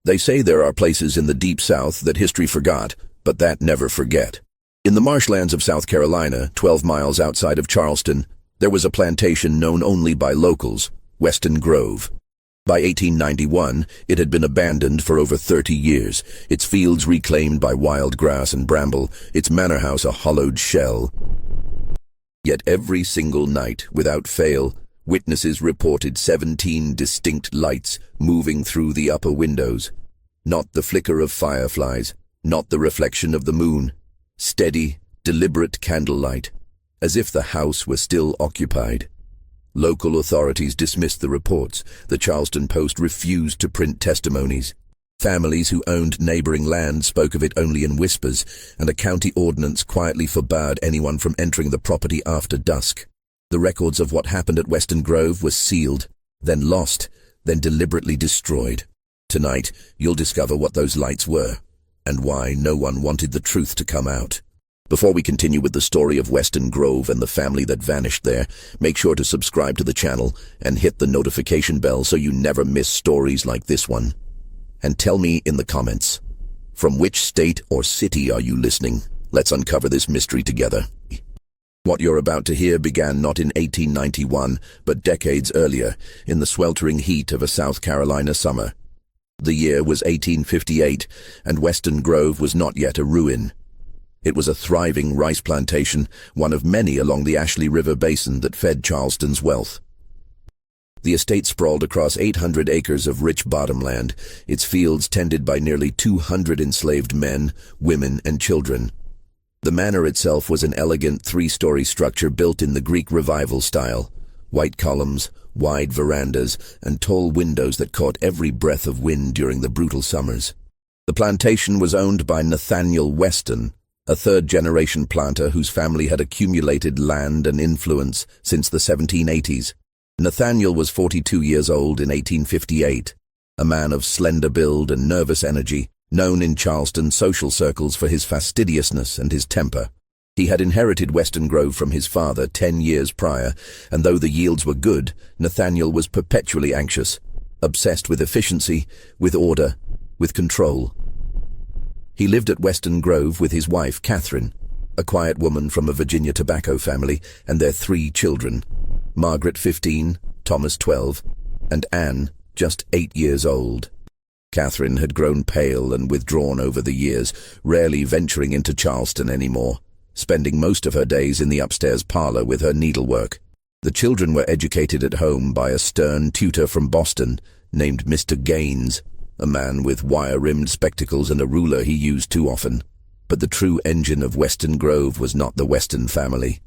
They say there are places in the deep South that history forgot, but that never forget. In the marshlands of South Carolina, 12 miles outside of Charleston, there was a plantation known only by locals, Weston Grove. By 1891, it had been abandoned for over 30 years, its fields reclaimed by wild grass and bramble, its manor house a hollowed shell. Yet every single night, without fail, witnesses reported 17 distinct lights moving through the upper windows. Not the flicker of fireflies, not the reflection of the moon. Steady, deliberate candlelight, as if the house were still occupied. Local authorities dismissed the reports. The Charleston Post refused to print testimonies. Families who owned neighboring land spoke of it only in whispers, and a county ordinance quietly forbade anyone from entering the property after dusk. The records of what happened at Weston Grove were sealed, then lost, then deliberately destroyed. Tonight, you'll discover what those lights were, and why no one wanted the truth to come out. Before we continue with the story of Weston Grove and the family that vanished there, make sure to subscribe to the channel and hit the notification bell so you never miss stories like this one. And tell me in the comments, from which state or city are you listening? Let's uncover this mystery together. What you're about to hear began not in 1891, but decades earlier, in the sweltering heat of a South Carolina summer. The year was 1858, and Weston Grove was not yet a ruin. It was a thriving rice plantation, one of many along the Ashley River basin that fed Charleston's wealth. The estate sprawled across 800 acres of rich bottomland, its fields tended by nearly 200 enslaved men, women, and children. The manor itself was an elegant three-story structure built in the Greek Revival style. White columns, wide verandas, and tall windows that caught every breath of wind during the brutal summers. The plantation was owned by Nathaniel Weston, a third-generation planter whose family had accumulated land and influence since the 1780s. Nathaniel was 42 years old in 1858, a man of slender build and nervous energy, known in Charleston social circles for his fastidiousness and his temper. He had inherited Weston Grove from his father 10 years prior, and though the yields were good, Nathaniel was perpetually anxious, obsessed with efficiency, with order, with control. He lived at Weston Grove with his wife, Catherine, a quiet woman from a Virginia tobacco family, and their 3 children, Margaret 15, Thomas 12, and Anne, just 8 years old. Catherine had grown pale and withdrawn over the years, rarely venturing into Charleston anymore, spending most of her days in the upstairs parlor with her needlework. The children were educated at home by a stern tutor from Boston named Mr. Gaines, a man with wire-rimmed spectacles and a ruler he used too often. But the true engine of Weston Grove was not the Weston family.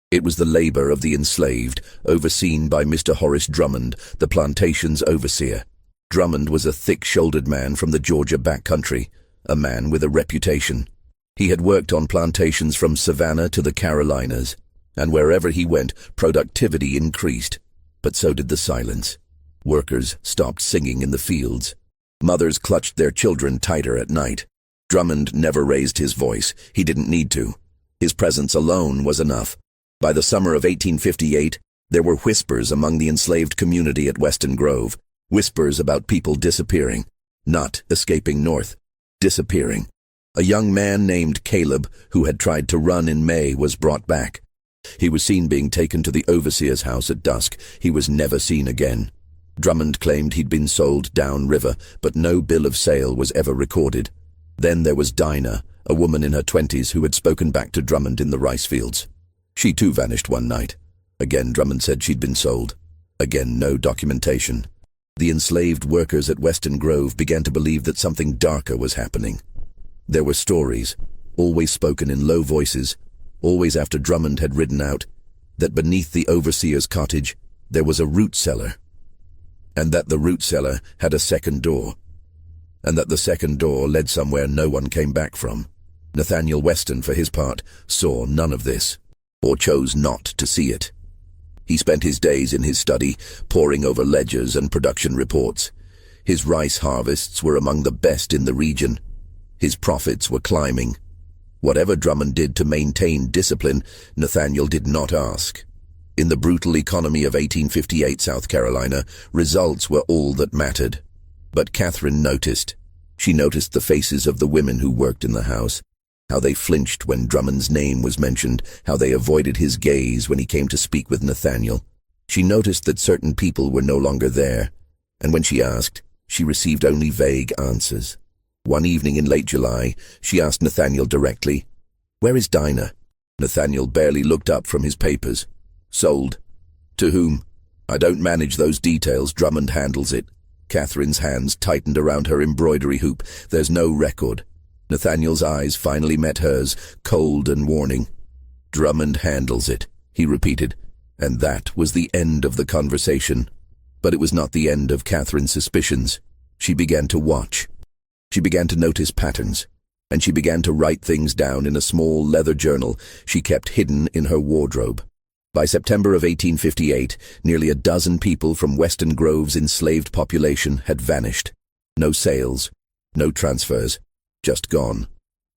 It was the labor of the enslaved, overseen by Mr. Horace Drummond, the plantation's overseer. Drummond was a thick-shouldered man from the Georgia backcountry, a man with a reputation. He had worked on plantations from Savannah to the Carolinas, and wherever he went, productivity increased. But so did the silence. Workers stopped singing in the fields. Mothers clutched their children tighter at night. Drummond never raised his voice. He didn't need to. His presence alone was enough. By the summer of 1858, there were whispers among the enslaved community at Weston Grove. Whispers about people disappearing. Not escaping north. Disappearing. A young man named Caleb, who had tried to run in May, was brought back. He was seen being taken to the overseer's house at dusk. He was never seen again. Drummond claimed he'd been sold downriver, but no bill of sale was ever recorded. Then there was Dinah, a woman in her 20s who had spoken back to Drummond in the rice fields. She too vanished one night. Again, Drummond said she'd been sold. Again, no documentation. The enslaved workers at Weston Grove began to believe that something darker was happening. There were stories, always spoken in low voices, always after Drummond had ridden out, that beneath the overseer's cottage there was a root cellar, and that the root cellar had a second door, and that the second door led somewhere no one came back from. Nathaniel Weston, for his part, saw none of this, or chose not to see it. He spent his days in his study, poring over ledgers and production reports. His rice harvests were among the best in the region. His profits were climbing. Whatever Drummond did to maintain discipline, Nathaniel did not ask. In the brutal economy of 1858 South Carolina, results were all that mattered. But Catherine noticed. She noticed the faces of the women who worked in the house, how they flinched when Drummond's name was mentioned, how they avoided his gaze when he came to speak with Nathaniel. She noticed that certain people were no longer there, and when she asked, she received only vague answers. One evening in late July, she asked Nathaniel directly, "Where is Dinah?" Nathaniel barely looked up from his papers. "Sold." "To whom?" "I don't manage those details. Drummond handles it." Catherine's hands tightened around her embroidery hoop. "There's no record." Nathaniel's eyes finally met hers, cold and warning. "Drummond handles it," he repeated, and that was the end of the conversation. But it was not the end of Catherine's suspicions. She began to watch. She began to notice patterns, and she began to write things down in a small leather journal she kept hidden in her wardrobe. By September of 1858, nearly a dozen people from Western Grove's enslaved population had vanished. No sales, no transfers, just gone.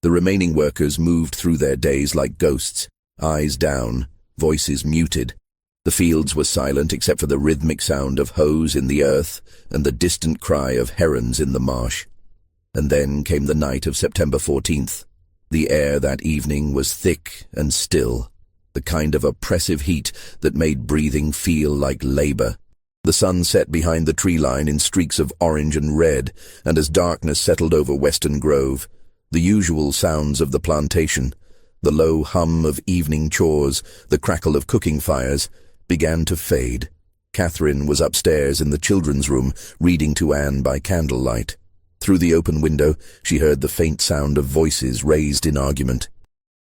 The remaining workers moved through their days like ghosts, eyes down, voices muted. The fields were silent except for the rhythmic sound of hoes in the earth and the distant cry of herons in the marsh. And then came the night of September 14th. The air that evening was thick and still, the kind of oppressive heat that made breathing feel like labor. The sun set behind the tree line in streaks of orange and red, and as darkness settled over Western Grove, the usual sounds of the plantation, the low hum of evening chores, the crackle of cooking fires, began to fade. Catherine was upstairs in the children's room, reading to Anne by candlelight. Through the open window, she heard the faint sound of voices raised in argument.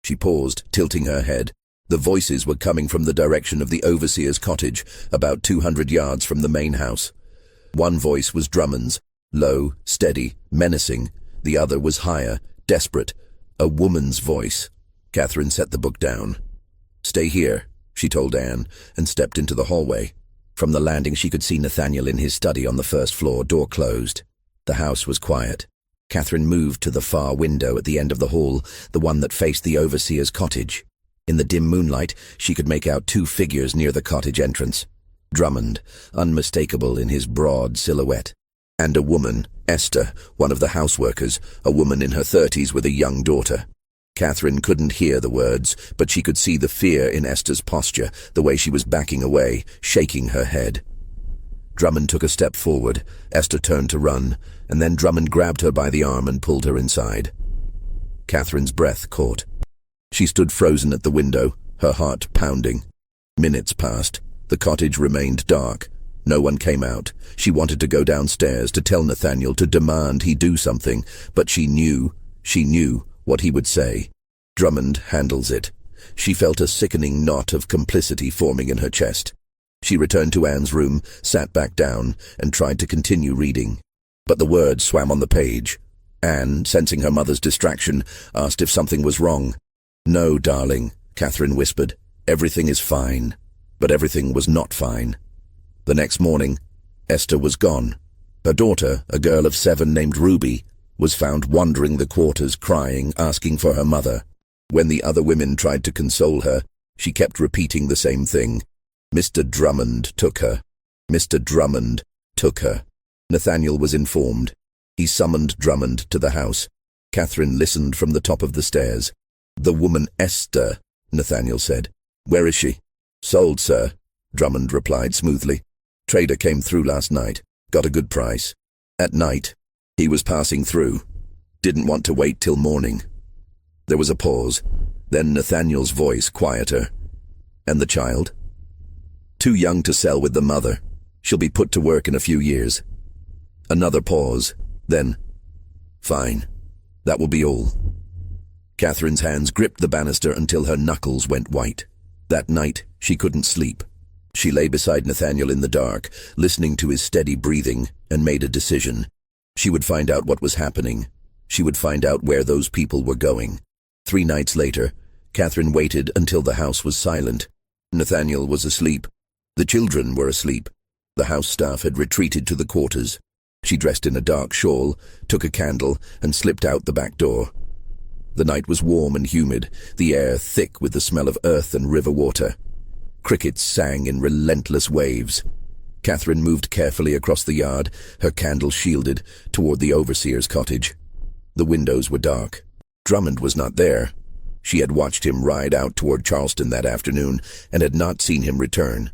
She paused, tilting her head. The voices were coming from the direction of the overseer's cottage, about 200 yards from the main house. One voice was Drummond's, low, steady, menacing. The other was higher, desperate, a woman's voice. Catherine set the book down. "Stay here," she told Anne, and stepped into the hallway. From the landing she could see Nathaniel in his study on the first floor, door closed. The house was quiet. Catherine moved to the far window at the end of the hall, the one that faced the overseer's cottage. In the dim moonlight, she could make out two figures near the cottage entrance. Drummond, unmistakable in his broad silhouette, and a woman, Esther, one of the houseworkers, a woman in her 30s with a young daughter. Catherine couldn't hear the words, but she could see the fear in Esther's posture, the way she was backing away, shaking her head. Drummond took a step forward. Esther turned to run, and then Drummond grabbed her by the arm and pulled her inside. Catherine's breath caught. She stood frozen at the window, her heart pounding. Minutes passed. The cottage remained dark. No one came out. She wanted to go downstairs to tell Nathaniel, to demand he do something, but she knew what he would say. Drummond handles it. She felt a sickening knot of complicity forming in her chest. She returned to Anne's room, sat back down, and tried to continue reading. But the words swam on the page. Anne, sensing her mother's distraction, asked if something was wrong. "No, darling," Catherine whispered. "Everything is fine." But everything was not fine. The next morning, Esther was gone. Her daughter, a girl of 7 named Ruby, was found wandering the quarters crying, asking for her mother. When the other women tried to console her, she kept repeating the same thing. "Mr. Drummond took her. Mr. Drummond took her." Nathaniel was informed. He summoned Drummond to the house. Catherine listened from the top of the stairs. "The woman Esther," Nathaniel said. "Where is she?" "Sold, sir," Drummond replied smoothly. "Trader came through last night. Got a good price. At night. He was passing through. Didn't want to wait till morning." There was a pause. Then Nathaniel's voice quieter. "And the child?" "Too young to sell with the mother. She'll be put to work in a few years." Another pause. Then, "Fine. That will be all." Catherine's hands gripped the banister until her knuckles went white. That night, she couldn't sleep. She lay beside Nathaniel in the dark, listening to his steady breathing, and made a decision. She would find out what was happening. She would find out where those people were going. 3 nights later, Catherine waited until the house was silent. Nathaniel was asleep. The children were asleep. The house staff had retreated to the quarters. She dressed in a dark shawl, took a candle, and slipped out the back door. The night was warm and humid, the air thick with the smell of earth and river water. Crickets sang in relentless waves. Catherine moved carefully across the yard, her candle shielded, toward the overseer's cottage. The windows were dark. Drummond was not there. She had watched him ride out toward Charleston that afternoon and had not seen him return.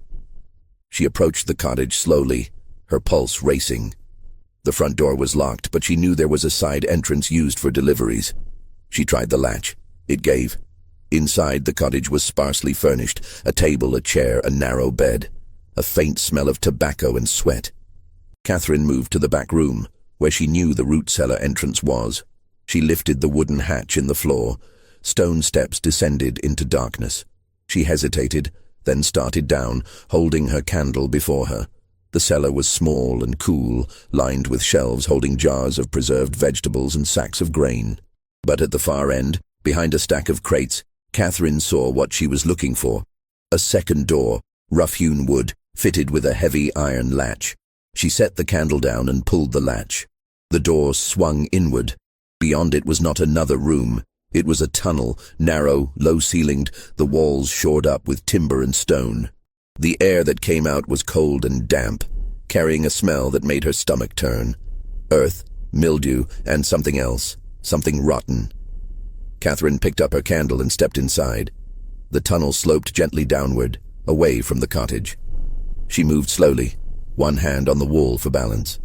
She approached the cottage slowly, her pulse racing. The front door was locked, but she knew there was a side entrance used for deliveries. She tried the latch. It gave. Inside, the cottage was sparsely furnished, a table, a chair, a narrow bed. A faint smell of tobacco and sweat. Catherine moved to the back room, where she knew the root cellar entrance was. She lifted the wooden hatch in the floor. Stone steps descended into darkness. She hesitated, then started down, holding her candle before her. The cellar was small and cool, lined with shelves holding jars of preserved vegetables and sacks of grain. But at the far end, behind a stack of crates, Catherine saw what she was looking for. A second door, rough-hewn wood, fitted with a heavy iron latch. She set the candle down and pulled the latch. The door swung inward. Beyond it was not another room. It was a tunnel, narrow, low-ceilinged, the walls shored up with timber and stone. The air that came out was cold and damp, carrying a smell that made her stomach turn. Earth, mildew, and something else, something rotten. Catherine picked up her candle and stepped inside. The tunnel sloped gently downward, away from the cottage. She moved slowly, one hand on the wall for balance.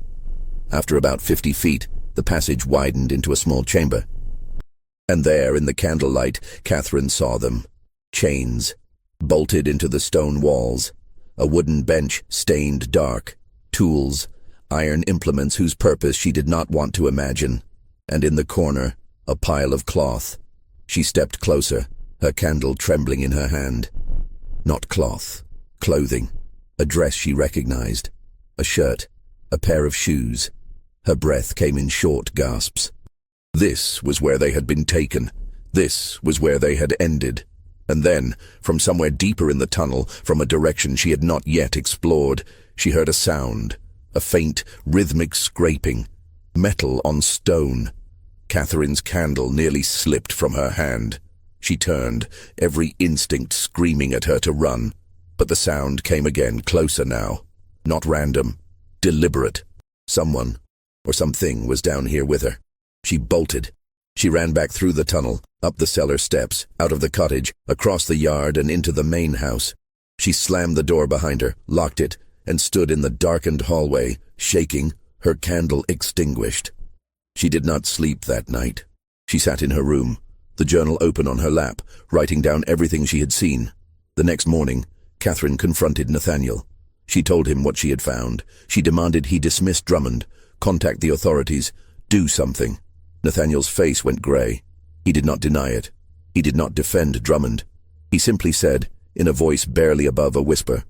After about 50 feet, the passage widened into a small chamber. And there, in the candlelight, Catherine saw them. Chains, bolted into the stone walls. A wooden bench, stained dark. Tools, iron implements whose purpose she did not want to imagine. And in the corner, a pile of cloth. She stepped closer, her candle trembling in her hand. Not cloth, clothing. A dress she recognized. A shirt, a pair of shoes. Her breath came in short gasps. This was where they had been taken. This was where they had ended. And then, from somewhere deeper in the tunnel, from a direction she had not yet explored, she heard a sound, a faint, rhythmic scraping. Metal on stone. Catherine's candle nearly slipped from her hand. She turned, every instinct screaming at her to run. But the sound came again, closer now. Not random, deliberate. Someone, or something, was down here with her. She bolted. She ran back through the tunnel, up the cellar steps, out of the cottage, across the yard and into the main house. She slammed the door behind her, locked it, and stood in the darkened hallway, shaking, her candle extinguished. She did not sleep that night. She sat in her room, the journal open on her lap, writing down everything she had seen. The next morning, Catherine confronted Nathaniel. She told him what she had found. She demanded he dismiss Drummond, contact the authorities, do something. Nathaniel's face went gray. He did not deny it. He did not defend Drummond. He simply said, in a voice barely above a whisper,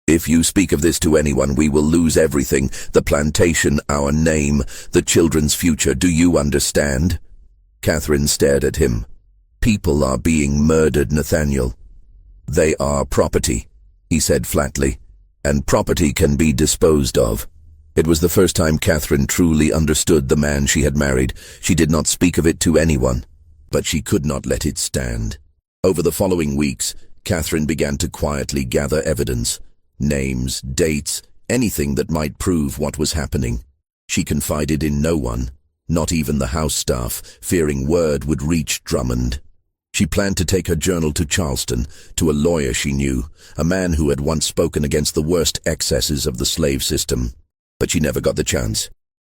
"If you speak of this to anyone, we will lose everything. The plantation, our name, the children's future. Do you understand?" Catherine stared at him. "People are being murdered, Nathaniel." "They are property," he said flatly, "and property can be disposed of." It was the first time Catherine truly understood the man she had married. She did not speak of it to anyone, but she could not let it stand. Over the following weeks, Catherine began to quietly gather evidence, names, dates, anything that might prove what was happening. She confided in no one, not even the house staff, fearing word would reach Drummond. She planned to take her journal to Charleston, to a lawyer she knew, a man who had once spoken against the worst excesses of the slave system. But she never got the chance.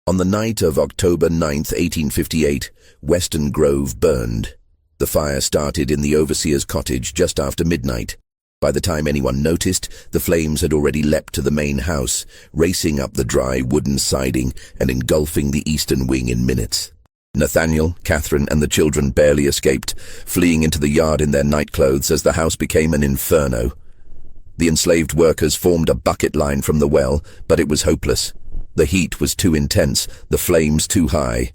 On the night of October 9th, 1858, Western Grove burned. The fire started in the overseer's cottage just after midnight. By the time anyone noticed, the flames had already leapt to the main house, racing up the dry wooden siding and engulfing the eastern wing in minutes. Nathaniel, Catherine, and the children barely escaped, fleeing into the yard in their nightclothes as the house became an inferno. The enslaved workers formed a bucket line from the well, but it was hopeless. The heat was too intense, the flames too high.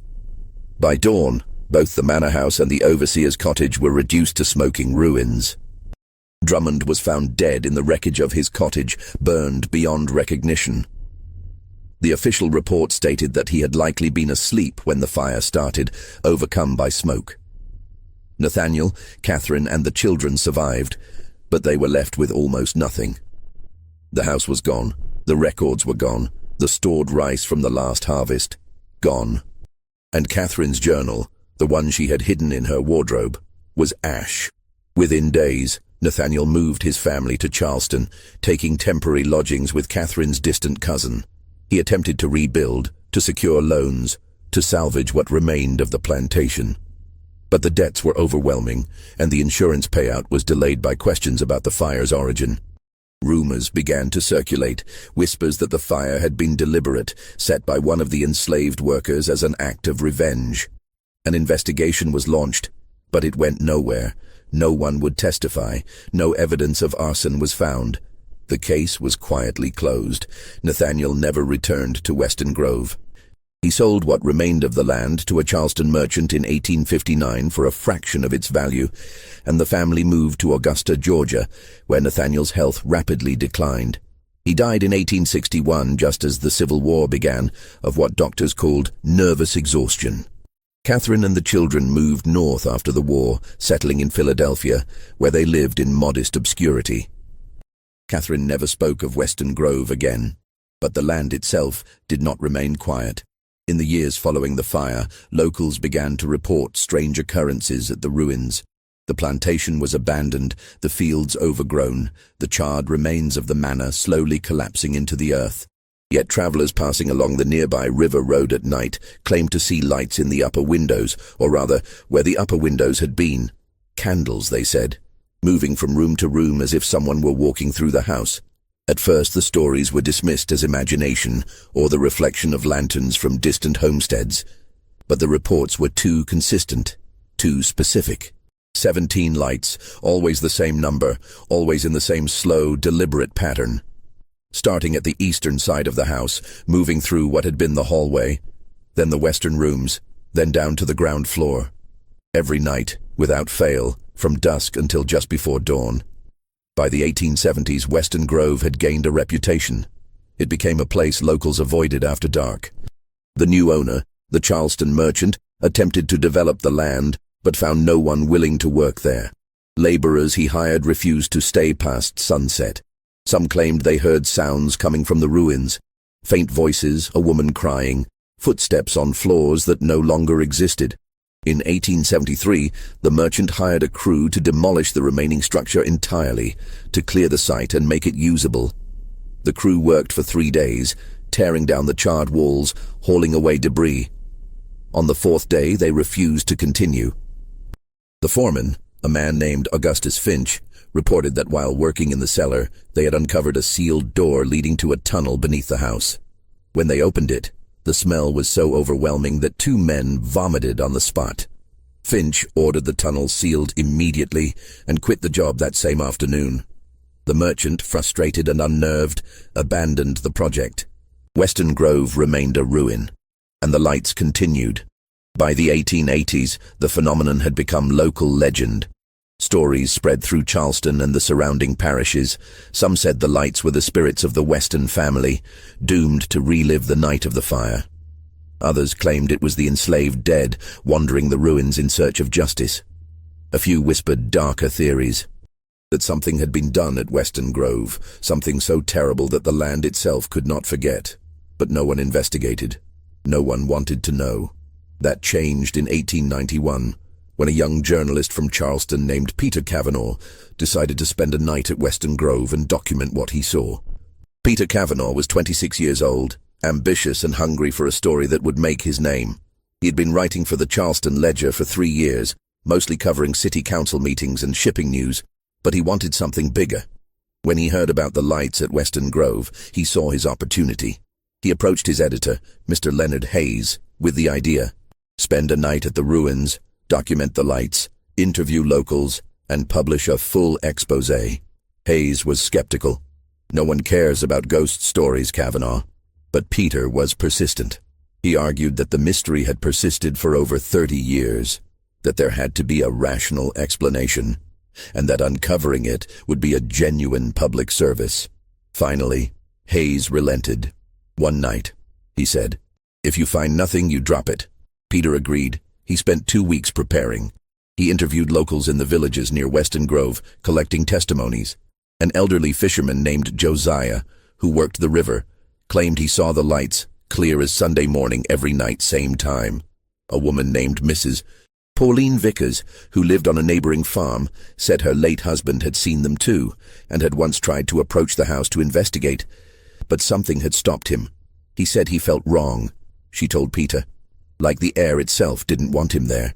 By dawn, both the manor house and the overseer's cottage were reduced to smoking ruins. Drummond was found dead in the wreckage of his cottage, burned beyond recognition. The official report stated that he had likely been asleep when the fire started, overcome by smoke. Nathaniel, Catherine, and the children survived, but they were left with almost nothing. The house was gone, The records were gone, the stored rice from the last harvest, gone. And Catherine's journal, the one she had hidden in her wardrobe, was ash. Within days, Nathaniel moved his family to Charleston, taking temporary lodgings with Catherine's distant cousin. He attempted to rebuild, to secure loans, to salvage what remained of the plantation. But the debts were overwhelming, and the insurance payout was delayed by questions about the fire's origin. Rumors began to circulate, whispers that the fire had been deliberate, set by one of the enslaved workers as an act of revenge. An investigation was launched, but it went nowhere. No one would testify. No evidence of arson was found. The case was quietly closed. Nathaniel never returned to Weston Grove. He sold what remained of the land to a Charleston merchant in 1859 for a fraction of its value, and the family moved to Augusta, Georgia, where Nathaniel's health rapidly declined. He died in 1861, just as the Civil War began, of what doctors called nervous exhaustion. Catherine and the children moved north after the war, settling in Philadelphia, where they lived in modest obscurity. Catherine never spoke of Weston Grove again, but the land itself did not remain quiet. In the years following the fire, locals began to report strange occurrences at the ruins. The plantation was abandoned, the fields overgrown, the charred remains of the manor slowly collapsing into the earth. Yet travelers passing along the nearby river road at night claimed to see lights in the upper windows, or rather, where the upper windows had been. Candles, they said, moving from room to room as if someone were walking through the house. At first the stories were dismissed as imagination or the reflection of lanterns from distant homesteads. But the reports were too consistent, too specific. 17 lights, always the same number, always in the same slow, deliberate pattern. Starting at the eastern side of the house, moving through what had been the hallway, then the western rooms, then down to the ground floor. Every night, without fail, from dusk until just before dawn. By the 1870s, Weston Grove had gained a reputation. It became a place locals avoided after dark. The new owner, the Charleston merchant, attempted to develop the land, but found no one willing to work there. Laborers he hired refused to stay past sunset. Some claimed they heard sounds coming from the ruins. Faint voices, a woman crying, footsteps on floors that no longer existed. In 1873, the merchant hired a crew to demolish the remaining structure entirely, to clear the site and make it usable. The crew worked for 3 days, tearing down the charred walls, hauling away debris. On the 4th day, they refused to continue. The foreman, a man named Augustus Finch, reported that while working in the cellar, they had uncovered a sealed door leading to a tunnel beneath the house. When they opened it, the smell was so overwhelming that 2 men vomited on the spot. Finch ordered the tunnel sealed immediately and quit the job that same afternoon. The merchant, frustrated and unnerved, abandoned the project. Weston Grove remained a ruin, and the lights continued. By the 1880s, the phenomenon had become local legend. Stories spread through Charleston and the surrounding parishes. Some said the lights were the spirits of the Weston family, doomed to relive the night of the fire. Others claimed it was the enslaved dead, wandering the ruins in search of justice. A few whispered darker theories, that something had been done at Weston Grove, something so terrible that the land itself could not forget. But no one investigated. No one wanted to know. That changed in 1891. When a young journalist from Charleston named Peter Cavanaugh decided to spend a night at Weston Grove and document what he saw. Peter Cavanaugh was 26 years old, ambitious and hungry for a story that would make his name. He had been writing for the Charleston Ledger for 3 years, mostly covering city council meetings and shipping news, but he wanted something bigger. When he heard about the lights at Weston Grove, he saw his opportunity. He approached his editor, Mr. Leonard Hayes, with the idea: spend a night at the ruins, document the lights, interview locals, and publish a full exposé. Hayes was skeptical. No one cares about ghost stories, Cavanaugh. But Peter was persistent. He argued that the mystery had persisted for over 30 years, that there had to be a rational explanation, and that uncovering it would be a genuine public service. Finally, Hayes relented. "One night," he said. "If you find nothing, you drop it." Peter agreed. He spent 2 weeks preparing. He interviewed locals in the villages near Weston Grove, collecting testimonies. An elderly fisherman named Josiah, who worked the river, claimed he saw the lights, clear as Sunday morning every night, same time. A woman named Mrs. Pauline Vickers, who lived on a neighboring farm, said her late husband had seen them too, and had once tried to approach the house to investigate, but something had stopped him. He said he felt wrong, she told Peter, like the air itself didn't want him there.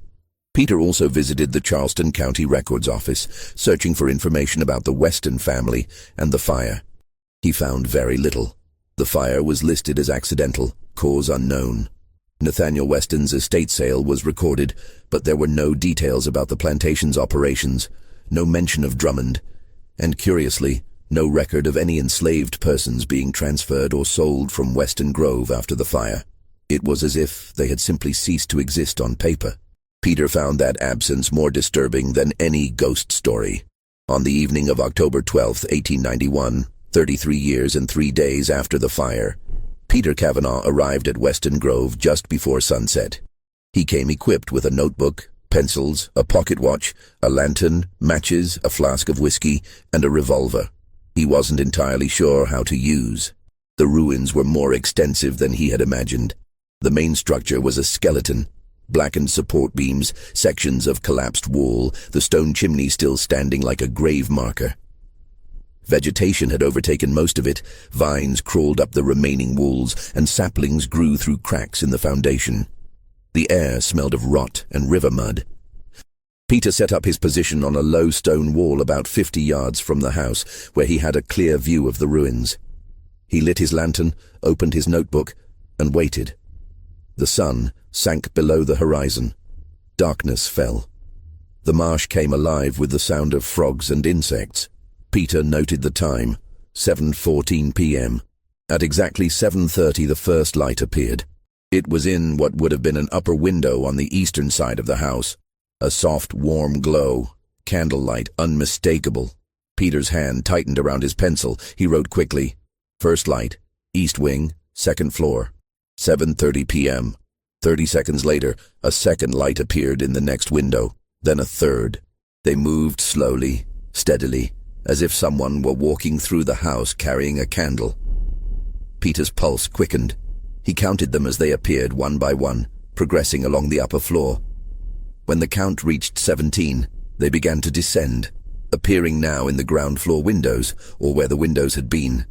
Peter also visited the Charleston County Records Office, searching for information about the Weston family and the fire. He found very little. The fire was listed as accidental, cause unknown. Nathaniel Weston's estate sale was recorded, but there were no details about the plantation's operations, no mention of Drummond, and curiously, no record of any enslaved persons being transferred or sold from Weston Grove after the fire. It was as if they had simply ceased to exist on paper. Peter found that absence more disturbing than any ghost story. On the evening of October 12, 1891, 33 years and 3 days after the fire, Peter Cavanaugh arrived at Weston Grove just before sunset. He came equipped with a notebook, pencils, a pocket watch, a lantern, matches, a flask of whiskey, and a revolver. He wasn't entirely sure how to use. The ruins were more extensive than he had imagined. The main structure was a skeleton. Blackened support beams, sections of collapsed wall, the stone chimney still standing like a grave marker. Vegetation had overtaken most of it. Vines crawled up the remaining walls, and saplings grew through cracks in the foundation. The air smelled of rot and river mud. Peter set up his position on a low stone wall about 50 yards from the house, where he had a clear view of the ruins. He lit his lantern, opened his notebook, and waited. The sun sank below the horizon. Darkness fell. The marsh came alive with the sound of frogs and insects. Peter noted the time, 7:14 p.m. At exactly 7:30 the first light appeared. It was in what would have been an upper window on the eastern side of the house. A soft, warm glow, candlelight unmistakable. Peter's hand tightened around his pencil. He wrote quickly, "First light, east wing, second floor, 7:30 p.m. 30 seconds later, a second light appeared in the next window, then a third. They moved slowly, steadily, as if someone were walking through the house carrying a candle. Peter's pulse quickened. He counted them as they appeared one by one, progressing along the upper floor. When the count reached 17, they began to descend, appearing now in the ground floor windows, or where the windows had been.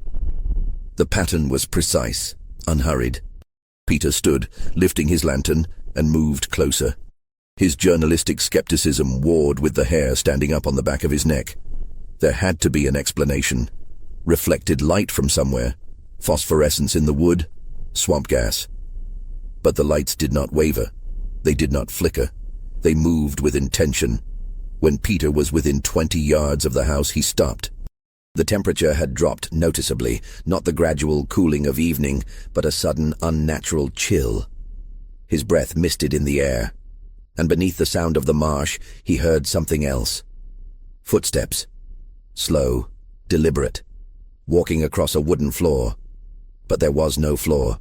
The pattern was precise, unhurried. Peter stood, lifting his lantern, and moved closer. His journalistic skepticism warred with the hair standing up on the back of his neck. There had to be an explanation. Reflected light from somewhere. Phosphorescence in the wood. Swamp gas. But the lights did not waver. They did not flicker. They moved with intention. When Peter was within 20 yards of the house, he stopped. The temperature had dropped noticeably, not the gradual cooling of evening, but a sudden unnatural chill. His breath misted in the air, and beneath the sound of the marsh, he heard something else. Footsteps. Slow, deliberate, walking across a wooden floor. But there was no floor.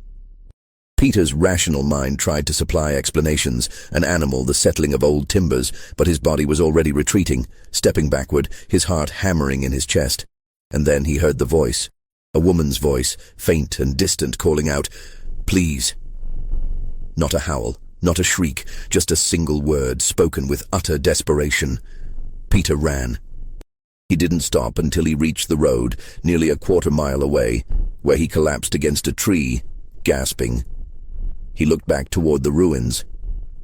Peter's rational mind tried to supply explanations, an animal, the settling of old timbers, but his body was already retreating, stepping backward, his heart hammering in his chest. And then he heard the voice, a woman's voice, faint and distant, calling out, "Please." Not a howl, not a shriek, just a single word spoken with utter desperation. Peter ran. He didn't stop until he reached the road, nearly a quarter-mile away, where he collapsed against a tree, gasping. He looked back toward the ruins.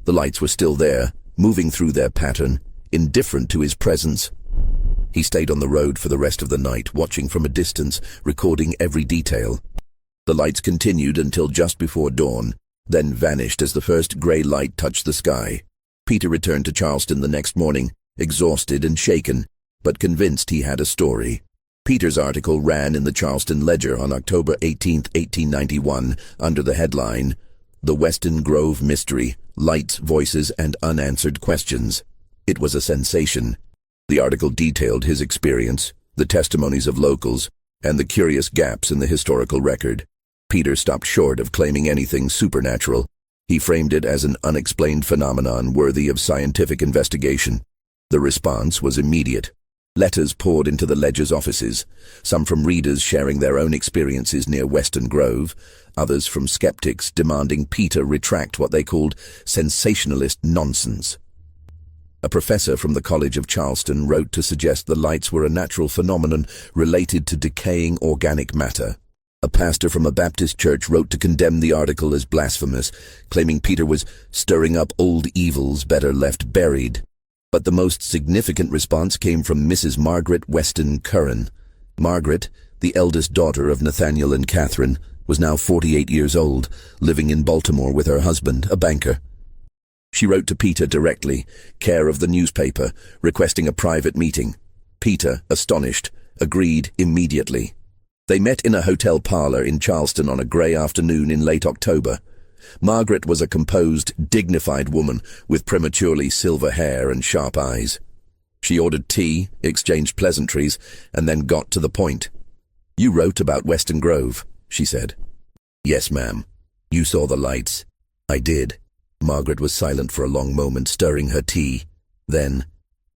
The lights were still there, moving through their pattern, indifferent to his presence. He stayed on the road for the rest of the night, watching from a distance, recording every detail. The lights continued until just before dawn, then vanished as the first gray light touched the sky. Peter returned to Charleston the next morning, exhausted and shaken, but convinced he had a story. Peter's article ran in the Charleston Ledger on October 18, 1891, under the headline, "The Weston Grove Mystery, Lights, Voices, and Unanswered Questions." It was a sensation. The article detailed his experience, the testimonies of locals, and the curious gaps in the historical record. Peter stopped short of claiming anything supernatural. He framed it as an unexplained phenomenon worthy of scientific investigation. The response was immediate. Letters poured into the ledger's offices, some from readers sharing their own experiences near Western Grove, others from skeptics demanding Peter retract what they called sensationalist nonsense. A professor from the College of Charleston wrote to suggest the lights were a natural phenomenon related to decaying organic matter. A pastor from a Baptist church wrote to condemn the article as blasphemous, claiming Peter was stirring up old evils better left buried. But the most significant response came from Mrs. Margaret Weston Curran. Margaret, the eldest daughter of Nathaniel and Catherine, was now 48 years old, living in Baltimore with her husband, a banker. She wrote to Peter directly, care of the newspaper, requesting a private meeting. Peter, astonished, agreed immediately. They met in a hotel parlor in Charleston on a grey afternoon in late October. Margaret was a composed, dignified woman with prematurely silver hair and sharp eyes. She ordered tea, exchanged pleasantries, and then got to the point. "You wrote about Western Grove," she said. "Yes, ma'am. You saw the lights." "I did." Margaret was silent for a long moment, stirring her tea. Then,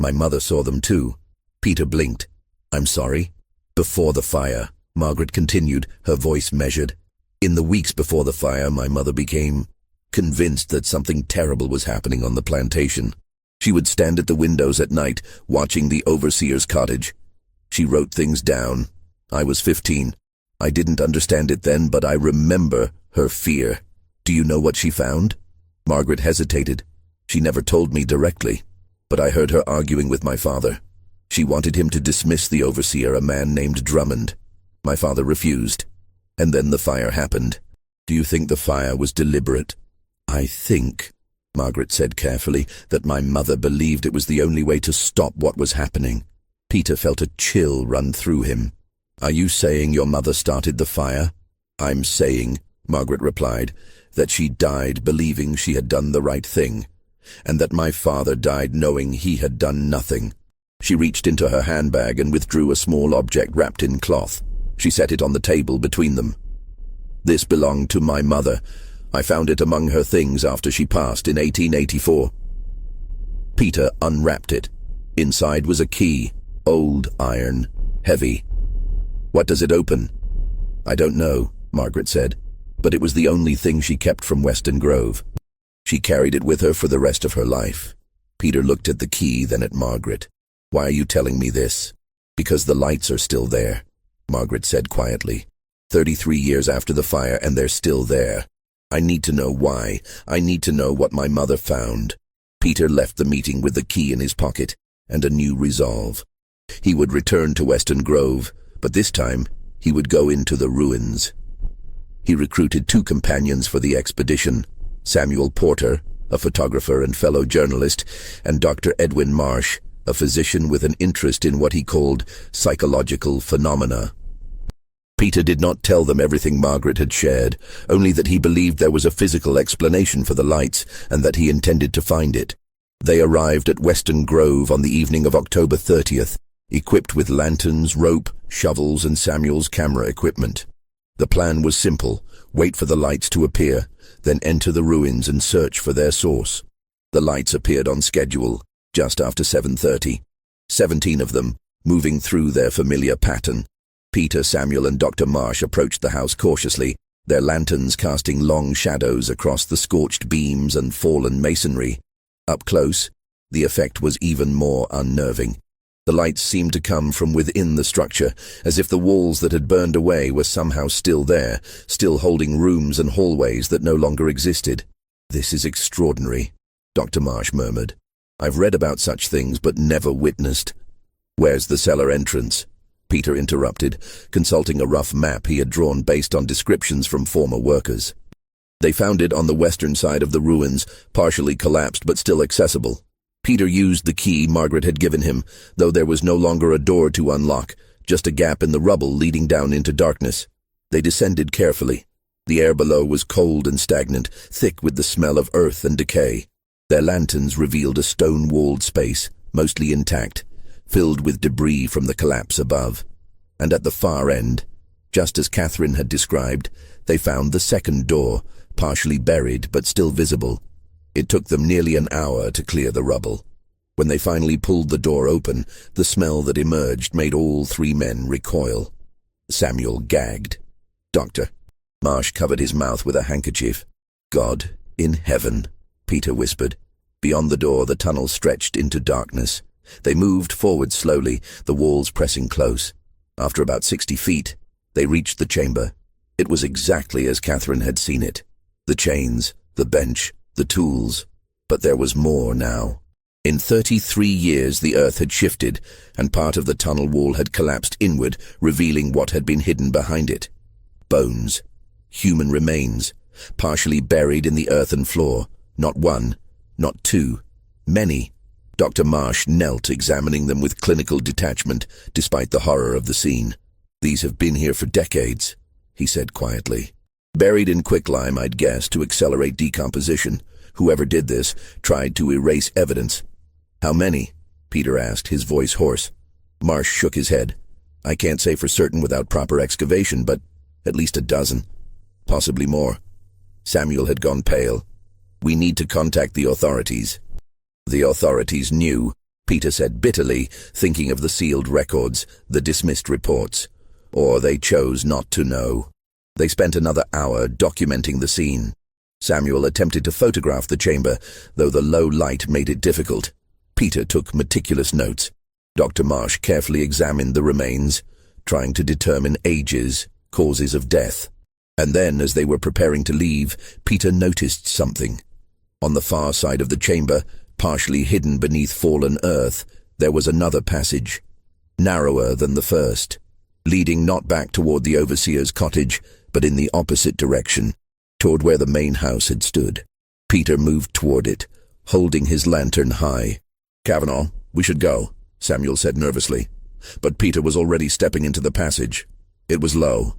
"My mother saw them too." Peter blinked. "I'm sorry?" "Before the fire," Margaret continued, her voice measured. "In the weeks before the fire, my mother became convinced that something terrible was happening on the plantation. She would stand at the windows at night, watching the overseer's cottage. She wrote things down. I was 15. I didn't understand it then, but I remember her fear. Do you know what she found?" Margaret hesitated. "She never told me directly, but I heard her arguing with my father. She wanted him to dismiss the overseer, a man named Drummond. My father refused. And then the fire happened. Do you think the fire was deliberate?" "I think," Margaret said carefully, "that my mother believed it was the only way to stop what was happening." Peter felt a chill run through him. "Are you saying your mother started the fire?" "I'm saying," Margaret replied, "that she died believing she had done the right thing, and that my father died knowing he had done nothing." She reached into her handbag and withdrew a small object wrapped in cloth. She set it on the table between them. "This belonged to my mother. I found it among her things after she passed in 1884. Peter unwrapped it. Inside was a key, old iron, heavy. "What does it open?" "I don't know," Margaret said, "but it was the only thing she kept from Western Grove. She carried it with her for the rest of her life." Peter looked at the key, then at Margaret. "Why are you telling me this?" "Because the lights are still there," Margaret said quietly. 33 years after the fire, and they're still there. I need to know why. I need to know what my mother found." Peter left the meeting with the key in his pocket and a new resolve. He would return to Western Grove, but this time he would go into the ruins. He recruited 2 companions for the expedition, Samuel Porter, a photographer and fellow journalist, and Dr. Edwin Marsh, a physician with an interest in what he called psychological phenomena. Peter did not tell them everything Margaret had shared, only that he believed there was a physical explanation for the lights and that he intended to find it. They arrived at Western Grove on the evening of October 30th, equipped with lanterns, rope, shovels, and Samuel's camera equipment. The plan was simple: wait for the lights to appear, then enter the ruins and search for their source. The lights appeared on schedule, just after 7:30. 17 of them, moving through their familiar pattern. Peter, Samuel, and Dr. Marsh approached the house cautiously, their lanterns casting long shadows across the scorched beams and fallen masonry. Up close, the effect was even more unnerving. The lights seemed to come from within the structure, as if the walls that had burned away were somehow still there, still holding rooms and hallways that no longer existed. "This is extraordinary," Dr. Marsh murmured. "I've read about such things, but never witnessed." "Where's the cellar entrance?" Peter interrupted, consulting a rough map he had drawn based on descriptions from former workers. They found it on the western side of the ruins, partially collapsed but still accessible. Peter used the key Margaret had given him, though there was no longer a door to unlock, just a gap in the rubble leading down into darkness. They descended carefully. The air below was cold and stagnant, thick with the smell of earth and decay. Their lanterns revealed a stone-walled space, mostly intact, filled with debris from the collapse above. And at the far end, just as Catherine had described, they found the second door, partially buried but still visible. It took them nearly an hour to clear the rubble. When they finally pulled the door open, the smell that emerged made all three men recoil. Samuel gagged. "Doctor." Marsh covered his mouth with a handkerchief. "God in heaven," Peter whispered. Beyond the door, the tunnel stretched into darkness. They moved forward slowly, the walls pressing close. After about 60 feet, they reached the chamber. It was exactly as Catherine had seen it. The chains, the bench, the tools. But there was more now. In 33 years the earth had shifted, and part of the tunnel wall had collapsed inward, revealing what had been hidden behind it. Bones. Human remains, partially buried in the earthen floor. Not one, not two, many. Dr. Marsh knelt, examining them with clinical detachment, despite the horror of the scene. "These have been here for decades," he said quietly. "Buried in quicklime, I'd guess, to accelerate decomposition. Whoever did this tried to erase evidence." "How many?" Peter asked, his voice hoarse. Marsh shook his head. "I can't say for certain without proper excavation, but at least a dozen. Possibly more." Samuel had gone pale. "We need to contact the authorities." "The authorities knew," Peter said bitterly, thinking of the sealed records, the dismissed reports. Or they chose not to know. They spent another hour documenting the scene. Samuel attempted to photograph the chamber, though the low light made it difficult. Peter took meticulous notes. Dr. Marsh carefully examined the remains, trying to determine ages, causes of death. And then, as they were preparing to leave, Peter noticed something. On the far side of the chamber, partially hidden beneath fallen earth, there was another passage, narrower than the first, leading not back toward the overseer's cottage, but in the opposite direction, toward where the main house had stood. Peter moved toward it, holding his lantern high. "Kavanaugh, we should go," Samuel said nervously. But Peter was already stepping into the passage. It was low.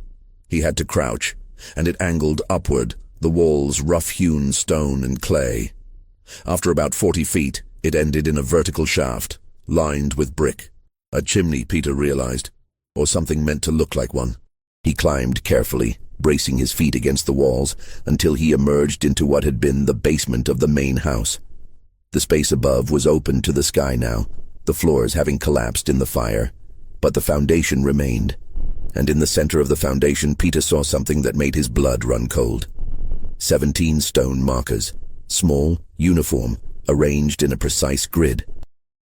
He had to crouch, and it angled upward, the walls rough-hewn stone and clay. After about 40 feet, it ended in a vertical shaft, lined with brick. A chimney, Peter realized, or something meant to look like one. He climbed carefully, bracing his feet against the walls, until he emerged into what had been the basement of the main house. The space above was open to the sky now, the floors having collapsed in the fire. But the foundation remained, and in the center of the foundation Peter saw something that made his blood run cold. 17 stone markers, small, uniform, arranged in a precise grid.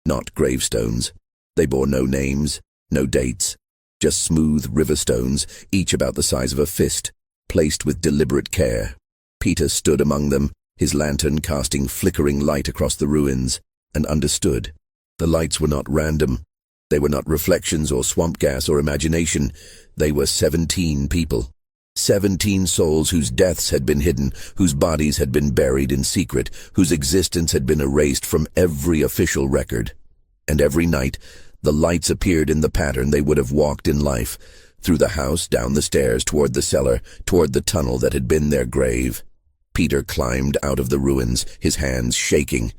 Not gravestones. They bore no names, no dates, just smooth river stones, each about the size of a fist, placed with deliberate care. Peter stood among them, his lantern casting flickering light across the ruins, and understood. The lights were not random. They were not reflections or swamp gas or imagination. They were 17 people. 17 souls whose deaths had been hidden, whose bodies had been buried in secret, whose existence had been erased from every official record. And every night, the lights appeared in the pattern they would have walked in life, through the house, down the stairs, toward the cellar, toward the tunnel that had been their grave. Peter climbed out of the ruins, his hands shaking.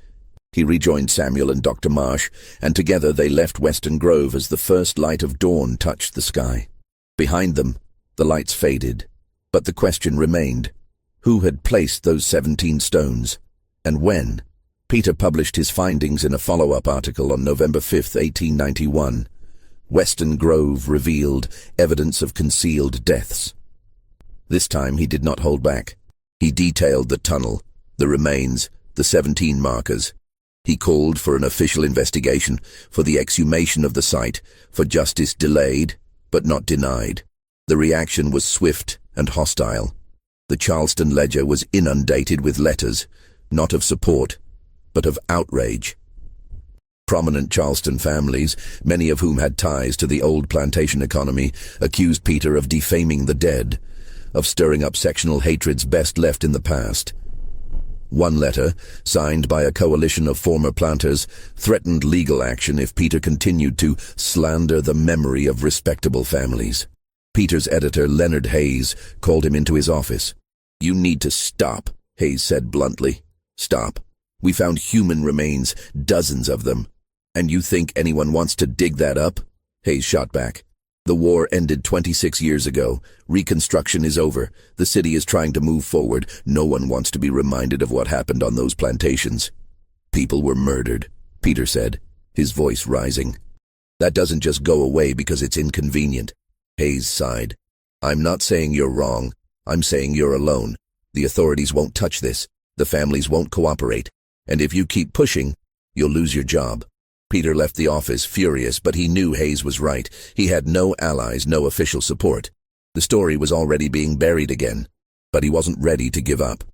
He rejoined Samuel and Dr. Marsh, and together they left Western Grove as the first light of dawn touched the sky. Behind them, the lights faded, but the question remained. Who had placed those 17 stones, and when? Peter published his findings in a follow-up article on November 5, 1891. Western Grove revealed evidence of concealed deaths. This time he did not hold back. He detailed the tunnel, the remains, the 17 markers. He called for an official investigation, for the exhumation of the site, for justice delayed, but not denied. The reaction was swift and hostile. The Charleston Ledger was inundated with letters, not of support, but of outrage. Prominent Charleston families, many of whom had ties to the old plantation economy, accused Peter of defaming the dead, of stirring up sectional hatreds best left in the past. One letter, signed by a coalition of former planters, threatened legal action if Peter continued to slander the memory of respectable families. Peter's editor, Leonard Hayes, called him into his office. "You need to stop," Hayes said bluntly. "Stop. We found human remains, dozens of them. And you think anyone wants to dig that up?" Hayes shot back. "The war ended 26 years ago. Reconstruction is over. The city is trying to move forward. No one wants to be reminded of what happened on those plantations. People were murdered. Peter said, his voice rising. That doesn't just go away because it's inconvenient. Hayes sighed. I'm not saying you're wrong. I'm saying you're alone. The authorities won't touch this. The families won't cooperate. And if you keep pushing, you'll lose your job. Peter left the office furious, but he knew Hayes was right. He had no allies, no official support. The story was already being buried again, but he wasn't ready to give up.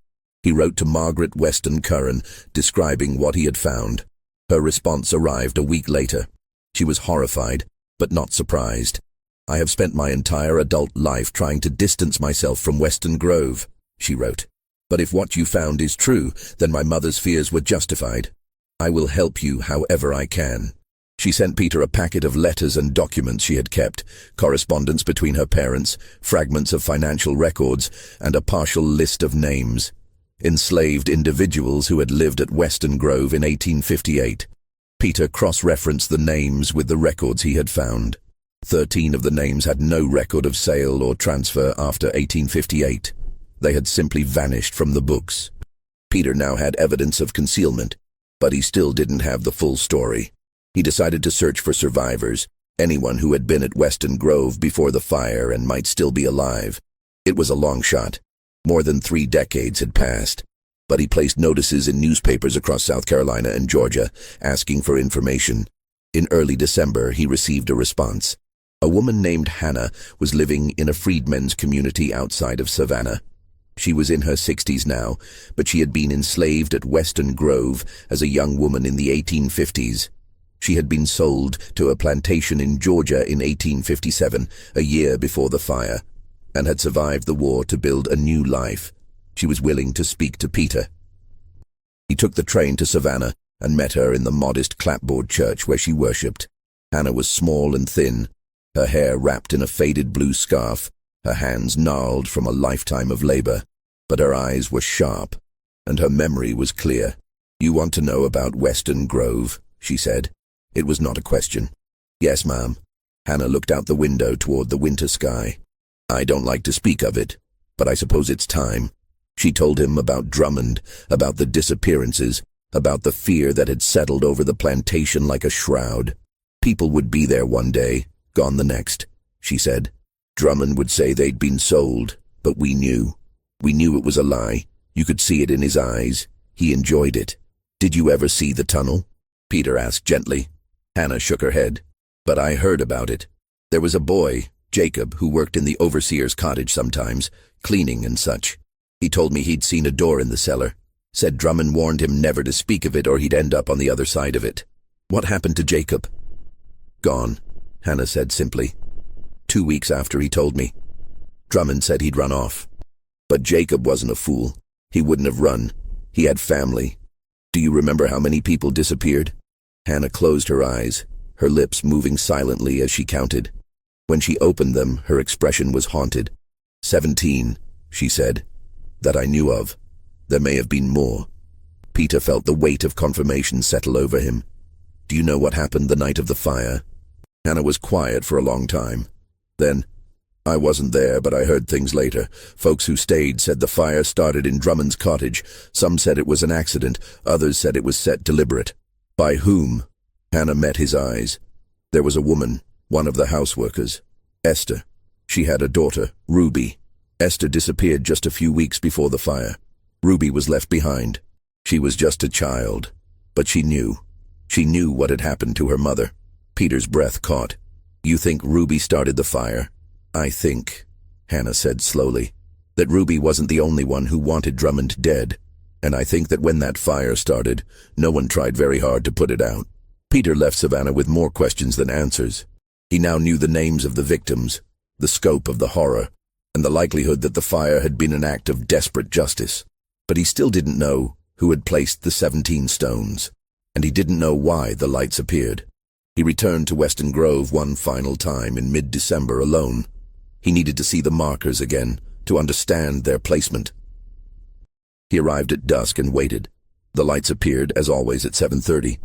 He wrote to Margaret Weston Curran, describing what he had found. Her response arrived a week later. She was horrified, but not surprised. I have spent my entire adult life trying to distance myself from Weston Grove, she wrote. But if what you found is true, then my mother's fears were justified. I will help you however I can. She sent Peter a packet of letters and documents she had kept, correspondence between her parents, fragments of financial records, and a partial list of names. Enslaved individuals who had lived at Weston Grove in 1858. Peter cross-referenced the names with the records he had found. 13 of the names had no record of sale or transfer after 1858. They had simply vanished from the books. Peter now had evidence of concealment, but he still didn't have the full story. He decided to search for survivors, anyone who had been at Weston Grove before the fire and might still be alive. It was a long shot. More than 3 decades had passed, but he placed notices in newspapers across South Carolina and Georgia, asking for information. In early December, he received a response. A woman named Hannah was living in a freedmen's community outside of Savannah. She was in her 60s now, but she had been enslaved at Weston Grove as a young woman in the 1850s. She had been sold to a plantation in Georgia in 1857, a year before the fire, and had survived the war to build a new life. She was willing to speak to Peter. He took the train to Savannah and met her in the modest clapboard church where she worshipped. Hannah was small and thin, her hair wrapped in a faded blue scarf, her hands gnarled from a lifetime of labor, but her eyes were sharp, and her memory was clear. You want to know about Weston Grove, she said. It was not a question. Yes, ma'am. Hannah looked out the window toward the winter sky. I don't like to speak of it, but I suppose it's time. She told him about Drummond, about the disappearances, about the fear that had settled over the plantation like a shroud. People would be there one day, gone the next, she said. Drummond would say they'd been sold, but we knew. We knew it was a lie. You could see it in his eyes. He enjoyed it. Did you ever see the tunnel? Peter asked gently. Hannah shook her head. But I heard about it. There was a boy, Jacob, who worked in the overseer's cottage sometimes, cleaning and such. He told me he'd seen a door in the cellar. Said Drummond warned him never to speak of it or he'd end up on the other side of it. What happened to Jacob? Gone, Hannah said simply. 2 weeks after he told me. Drummond said he'd run off. But Jacob wasn't a fool. He wouldn't have run. He had family. Do you remember how many people disappeared? Hannah closed her eyes, her lips moving silently as she counted. When she opened them, her expression was haunted. 17, she said. That I knew of. There may have been more. Peter felt the weight of confirmation settle over him. Do you know what happened the night of the fire? Hannah was quiet for a long time. Then, I wasn't there, but I heard things later. Folks who stayed said the fire started in Drummond's cottage. Some said it was an accident. Others said it was set deliberate. By whom? Hannah met his eyes. There was a woman, one of the houseworkers. Esther. She had a daughter, Ruby. Esther disappeared just a few weeks before the fire. Ruby was left behind. She was just a child. But she knew. She knew what had happened to her mother. Peter's breath caught. You think Ruby started the fire? I think, Hannah said slowly, that Ruby wasn't the only one who wanted Drummond dead. And I think that when that fire started, no one tried very hard to put it out. Peter left Savannah with more questions than answers. He now knew the names of the victims, the scope of the horror, and the likelihood that the fire had been an act of desperate justice. But he still didn't know who had placed the 17 stones, and he didn't know why the lights appeared. He returned to Weston Grove one final time in mid-December alone. He needed to see the markers again, to understand their placement. He arrived at dusk and waited. The lights appeared, as always, at 7:30.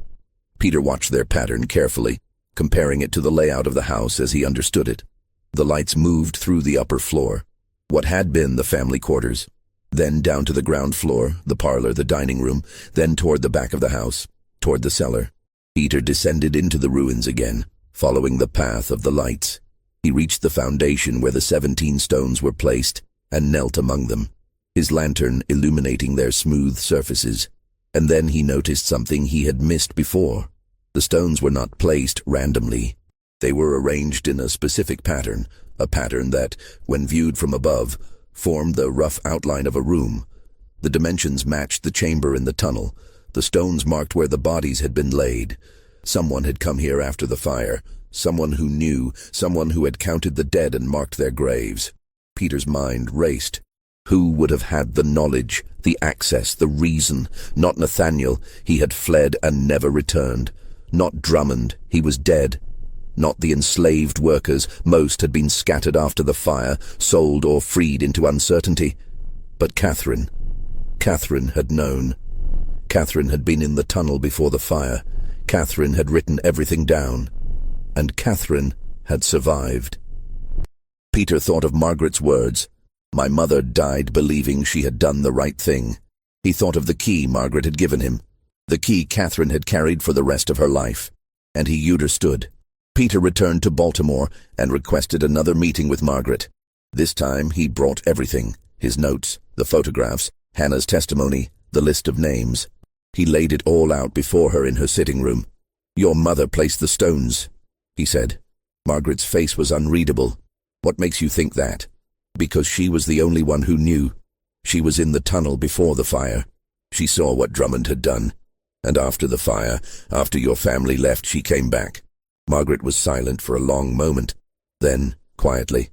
Peter watched their pattern carefully, comparing it to the layout of the house as he understood it. The lights moved through the upper floor, what had been the family quarters, then down to the ground floor, the parlor, the dining room, then toward the back of the house, toward the cellar. Peter descended into the ruins again, following the path of the lights. He reached the foundation where the 17 stones were placed and knelt among them, his lantern illuminating their smooth surfaces. And then he noticed something he had missed before. The stones were not placed randomly. They were arranged in a specific pattern, a pattern that, when viewed from above, formed the rough outline of a room. The dimensions matched the chamber in the tunnel. The stones marked where the bodies had been laid. Someone had come here after the fire. Someone who knew, someone who had counted the dead and marked their graves. Peter's mind raced. Who would have had the knowledge, the access, the reason? Not Nathaniel, he had fled and never returned. Not Drummond, he was dead. Not the enslaved workers, most had been scattered after the fire, sold or freed into uncertainty. But Catherine. Catherine had known. Catherine had been in the tunnel before the fire. Catherine had written everything down. And Catherine had survived. Peter thought of Margaret's words. My mother died believing she had done the right thing. He thought of the key Margaret had given him, the key Catherine had carried for the rest of her life. And he understood. Peter returned to Baltimore and requested another meeting with Margaret. This time he brought everything, his notes, the photographs, Hannah's testimony, the list of names. He laid it all out before her in her sitting room. Your mother placed the stones, he said. Margaret's face was unreadable. What makes you think that? Because she was the only one who knew. She was in the tunnel before the fire. She saw what Drummond had done. And after the fire, after your family left, she came back. Margaret was silent for a long moment. Then, quietly,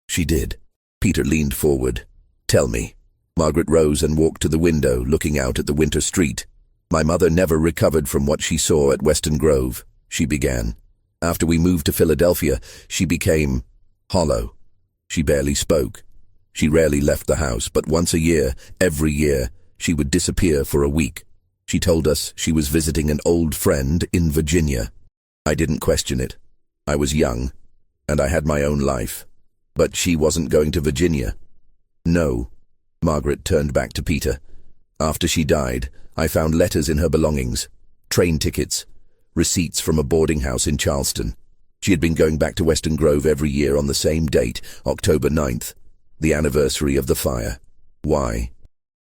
she did. Peter leaned forward. Tell me. Margaret rose and walked to the window, looking out at the winter street. My mother never recovered from what she saw at Weston Grove, she began. After we moved to Philadelphia, she became hollow. She barely spoke. She rarely left the house, but once a year, every year, she would disappear for a week. She told us she was visiting an old friend in Virginia. I didn't question it. I was young, and I had my own life. But she wasn't going to Virginia. No. Margaret turned back to Peter. After she died, I found letters in her belongings, train tickets, receipts from a boarding house in Charleston. She had been going back to Weston Grove every year on the same date, October 9th, the anniversary of the fire. Why?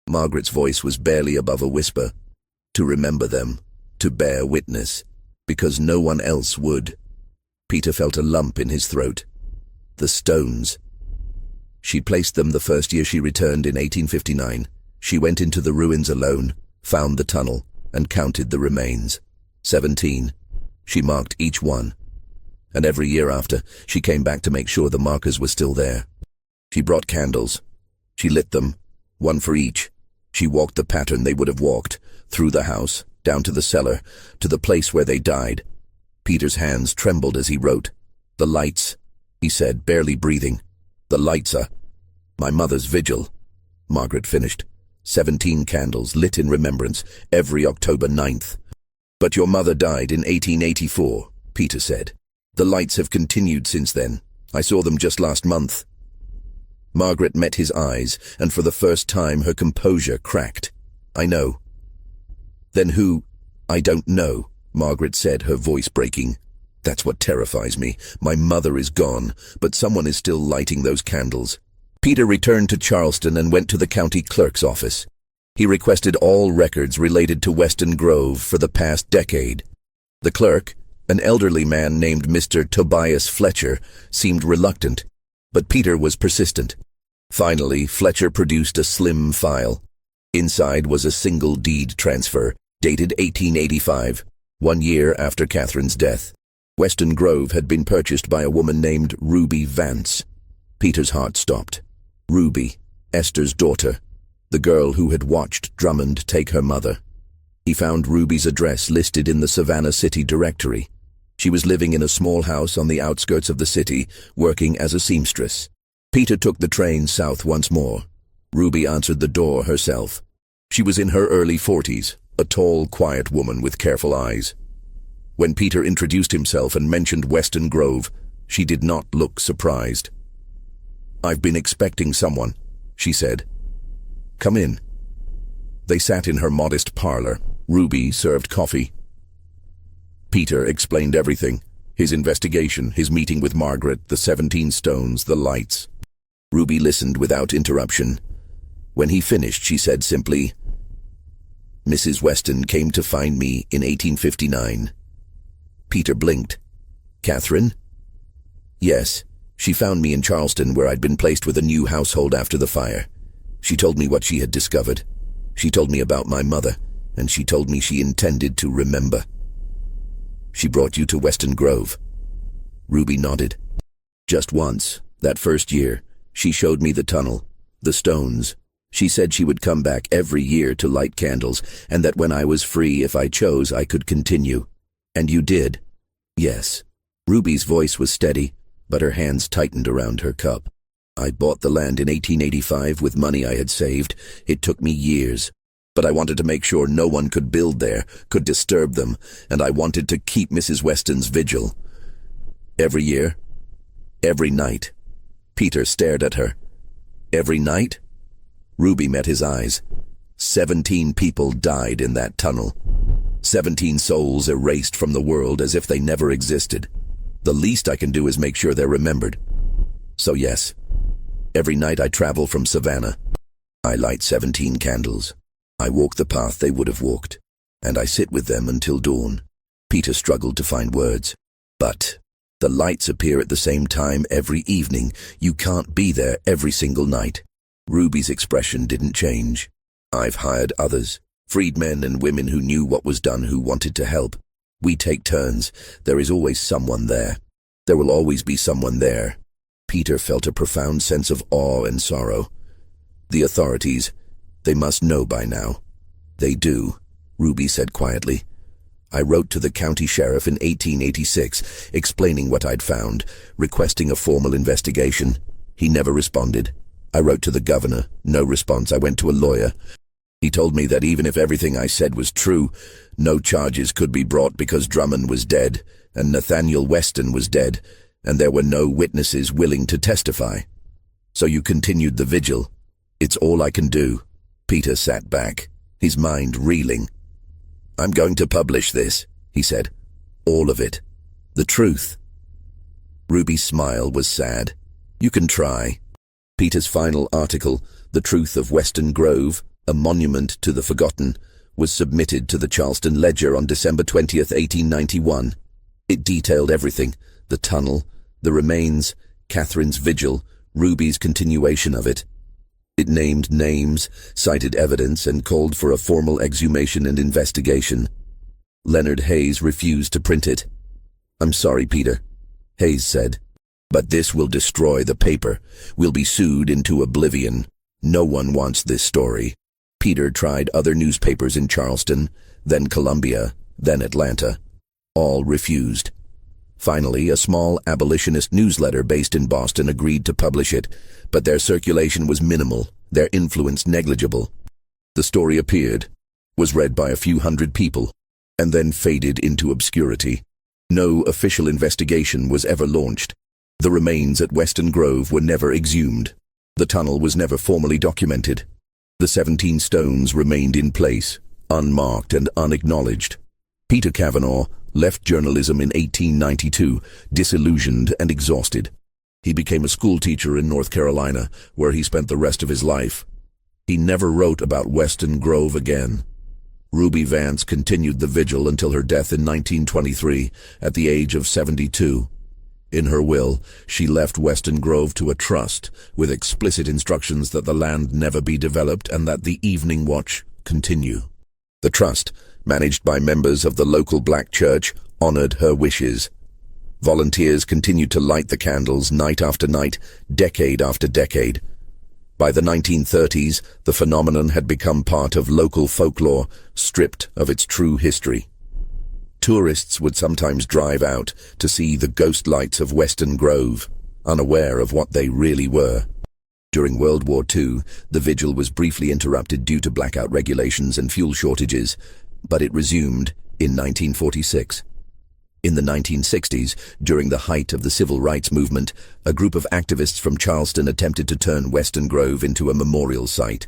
Margaret's voice was barely above a whisper. To remember them, to bear witness, because no one else would. Peter felt a lump in his throat. The stones. She placed them the first year she returned in 1859. She went into the ruins alone, found the tunnel, and counted the remains. 17. She marked each one. And every year after, she came back to make sure the markers were still there. She brought candles. She lit them, one for each. She walked the pattern they would have walked, through the house, down to the cellar, to the place where they died. Peter's hands trembled as he wrote. The lights, he said, barely breathing. The lights are my mother's vigil. Margaret finished. 17 candles lit in remembrance, every October 9th. But your mother died in 1884, Peter said. The lights have continued since then. I saw them just last month. Margaret met his eyes, and for the first time her composure cracked. I know. Then who? I don't know, Margaret said, her voice breaking. That's what terrifies me. My mother is gone, but someone is still lighting those candles. Peter returned to Charleston and went to the county clerk's office. He requested all records related to Weston Grove for the past decade. The clerk, an elderly man named Mr. Tobias Fletcher, seemed reluctant, but Peter was persistent. Finally, Fletcher produced a slim file. Inside was a single deed transfer, dated 1885, 1 year after Catherine's death. Weston Grove had been purchased by a woman named Ruby Vance. Peter's heart stopped. Ruby, Esther's daughter, the girl who had watched Drummond take her mother. He found Ruby's address listed in the Savannah City directory. She was living in a small house on the outskirts of the city, working as a seamstress. Peter took the train south once more. Ruby answered the door herself. She was in her early 40s, a tall, quiet woman with careful eyes. When Peter introduced himself and mentioned Weston Grove, she did not look surprised. I've been expecting someone, she said. Come in. They sat in her modest parlor. Ruby served coffee. Peter explained everything. His investigation, his meeting with Margaret, the 17 stones, the lights. Ruby listened without interruption. When he finished, she said simply, "Mrs. Weston came to find me in 1859. Peter blinked. "Catherine?" "Yes. She found me in Charleston, where I'd been placed with a new household after the fire. She told me what she had discovered. She told me about my mother, and she told me she intended to remember." "She brought you to Weston Grove?" Ruby nodded. "Just once, that first year. She showed me the tunnel, the stones. She said she would come back every year to light candles, and that when I was free, if I chose, I could continue." "And you did?" "Yes." Ruby's voice was steady, but her hands tightened around her cup. "I bought the land in 1885 with money I had saved. It took me years. But I wanted to make sure no one could build there, could disturb them, and I wanted to keep Mrs. Weston's vigil. Every year, every night." Peter stared at her. "Every night?" Ruby met his eyes. 17 people died in that tunnel. 17 souls erased from the world as if they never existed. The least I can do is make sure they're remembered. So yes, every night I travel from Savannah. I light 17 candles. I walk the path they would have walked, and I sit with them until dawn." Peter struggled to find words. "But the lights appear at the same time every evening. You can't be there every single night." Ruby's expression didn't change. "I've hired others, freedmen and women who knew what was done, who wanted to help. We take turns. There is always someone there. There will always be someone there." Peter felt a profound sense of awe and sorrow. "The authorities, they must know by now." "They do," Ruby said quietly. "I wrote to the county sheriff in 1886, explaining what I'd found, requesting a formal investigation. He never responded. I wrote to the governor, no response. I went to a lawyer. He told me that even if everything I said was true, no charges could be brought because Drummond was dead, and Nathaniel Weston was dead, and there were no witnesses willing to testify. So you continued the vigil. It's all I can do." Peter sat back, his mind reeling. "I'm going to publish this," he said. "All of it. The truth." Ruby's smile was sad. "You can try." Peter's final article, "The Truth of Weston Grove, a Monument to the Forgotten," was submitted to the Charleston Ledger on December 20th, 1891. It detailed everything: the tunnel, the remains, Catherine's vigil, Ruby's continuation of it. It named names, cited evidence, and called for a formal exhumation and investigation. Leonard Hayes refused to print it. "I'm sorry, Peter," Hayes said, "but this will destroy the paper. We'll be sued into oblivion. No one wants this story." Peter tried other newspapers in Charleston, then Columbia, then Atlanta. All refused. Finally, a small abolitionist newsletter based in Boston agreed to publish it, but their circulation was minimal, their influence negligible. The story appeared, was read by a few hundred people, and then faded into obscurity. No official investigation was ever launched. The remains at Weston Grove were never exhumed. The tunnel was never formally documented. The 17 stones remained in place, unmarked and unacknowledged. Peter Cavanaugh left journalism in 1892, disillusioned and exhausted. He became a schoolteacher in North Carolina, where he spent the rest of his life. He never wrote about Weston Grove again. Ruby Vance continued the vigil until her death in 1923, at the age of 72. In her will, she left Weston Grove to a trust, with explicit instructions that the land never be developed and that the evening watch continue. The trust, managed by members of the local black church, honored her wishes. Volunteers continued to light the candles night after night, decade after decade. By the 1930s, the phenomenon had become part of local folklore, stripped of its true history. Tourists would sometimes drive out to see the ghost lights of Weston Grove, unaware of what they really were. During World War II, the vigil was briefly interrupted due to blackout regulations and fuel shortages, but it resumed in 1946. In the 1960s, during the height of the civil rights movement, a group of activists from Charleston attempted to turn Weston Grove into a memorial site.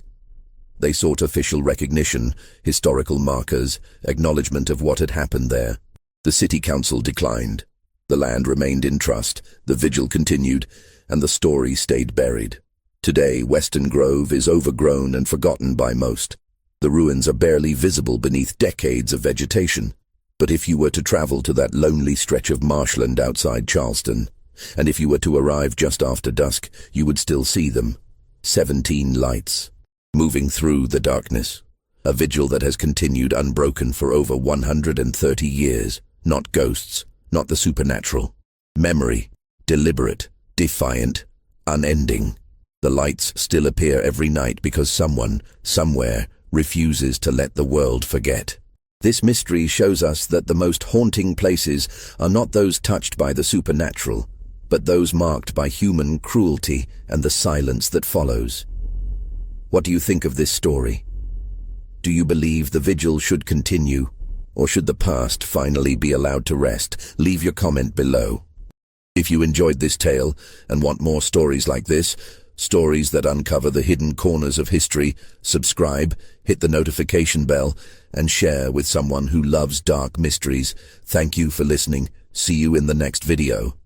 They sought official recognition, historical markers, acknowledgement of what had happened there. The city council declined. The land remained in trust, the vigil continued, and the story stayed buried. Today, Western Grove is overgrown and forgotten by most. The ruins are barely visible beneath decades of vegetation. But if you were to travel to that lonely stretch of marshland outside Charleston, and if you were to arrive just after dusk, you would still see them. 17 lights, moving through the darkness. A vigil that has continued unbroken for over 130 years. Not ghosts, not the supernatural. Memory, deliberate, defiant, unending. The lights still appear every night because someone, somewhere, refuses to let the world forget. This mystery shows us that the most haunting places are not those touched by the supernatural, but those marked by human cruelty and the silence that follows. What do you think of this story? Do you believe the vigil should continue, or should the past finally be allowed to rest? Leave your comment below. If you enjoyed this tale and want more stories like this, stories that uncover the hidden corners of history, subscribe, hit the notification bell, and share with someone who loves dark mysteries. Thank you for listening. See you in the next video.